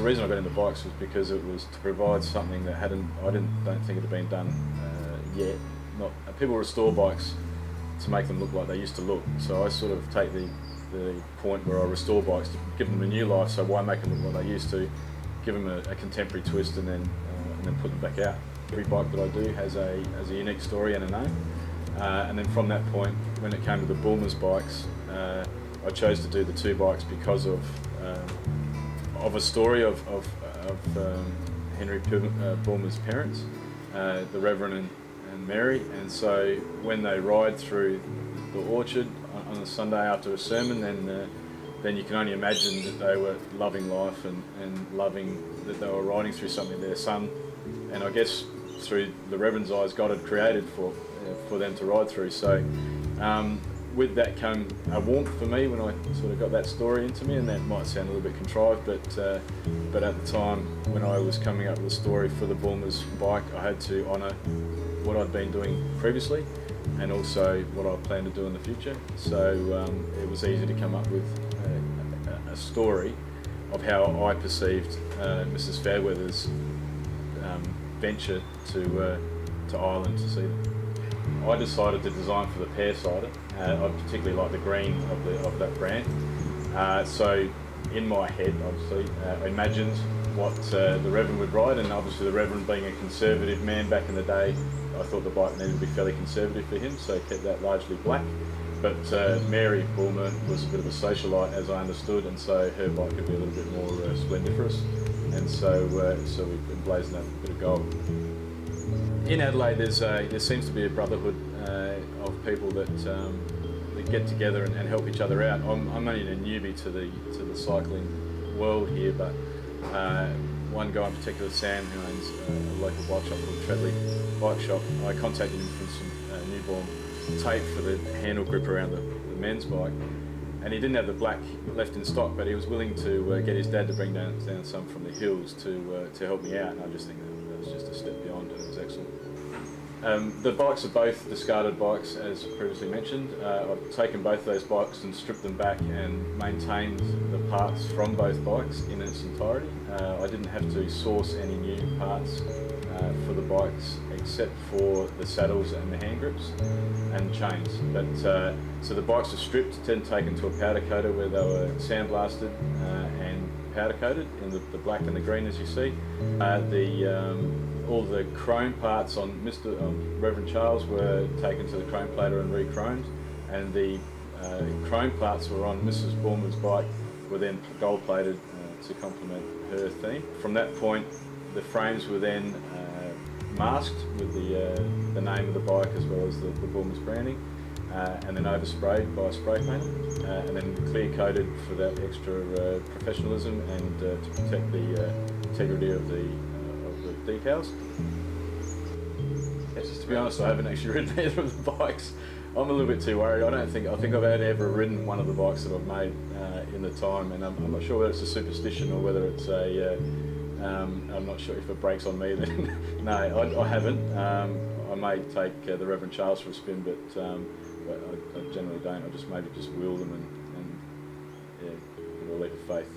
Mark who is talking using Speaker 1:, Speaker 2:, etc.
Speaker 1: reason I got into bikes was because it was to provide something that don't think it had been done yet. People restore bikes to make them look like they used to look. So I sort of take the point where I restore bikes to give them a new life. So why make them look like they used to? Give them a contemporary twist and then put them back out. Every bike that I do has a unique story and a name. And then from that point, when it came to the Bulmers bikes, I chose to do the two bikes because of a story of Henry Bulmer's parents, the Reverend and Mary. And so when they ride through the orchard on a Sunday after a sermon, then you can only imagine that they were loving life and loving that they were riding through something their son, and I guess through the Reverend's eyes, God had created for them to ride through. So with that came a warmth for me when I sort of got that story into me, and that might sound a little bit contrived, but at the time when I was coming up with a story for the Bulmers bike, I had to honour what I'd been doing previously and also what I plan to do in the future. So it was easy to come up with a story of how I perceived Mrs. Fairweather's venture to Ireland to see them. I decided to design for the Pear cider. I particularly like the green of that brand. So in my head, obviously, I imagined what the Reverend would ride, and obviously the Reverend being a conservative man back in the day, I thought the bike needed to be fairly conservative for him, so I kept that largely black. But Mary Bulmer was a bit of a socialite, as I understood, and so her bike could be a little bit more splendiferous, and so we've emblazoned that with a bit of gold. In Adelaide, there seems to be a brotherhood of people that get together and help each other out. I'm only a newbie to the cycling world here, but one guy in particular, Sam, who owns a local bike shop called Treadley Bike Shop, I contacted him for some newborn tape for the handle grip around the men's bike, and he didn't have the black left in stock, but he was willing to get his dad to bring down some from the hills to help me out, and I just think that was just a step beyond, and it was excellent. The bikes are both discarded bikes, as previously mentioned. I've taken both those bikes and stripped them back and maintained the parts from both bikes in its entirety. I didn't have to source any new parts for the bikes except for the saddles and the hand grips and chains. But so the bikes are stripped, then taken to a powder coater where they were sandblasted and powder coated in the black and the green, as you see. All the chrome parts on Reverend Charles were taken to the chrome plater and re-chromed, and the chrome parts were on Mrs. Bulmer's bike were then gold plated to complement her theme. From that point, the frames were then masked with the name of the bike as well as the Bulmer's branding, and then oversprayed by a spray painter, and then clear coated for that extra professionalism and to protect the integrity of the decals. Just to be honest, I haven't actually ridden either of the bikes. I'm a little bit too worried. I think I've only ever ridden one of the bikes that I've made in the time, and I'm not sure whether it's a superstition or whether it's I'm not sure if it breaks on me then. No, I haven't. I may take the Reverend Charles for a spin, but I generally don't. I just maybe wheel them and in a leap of faith.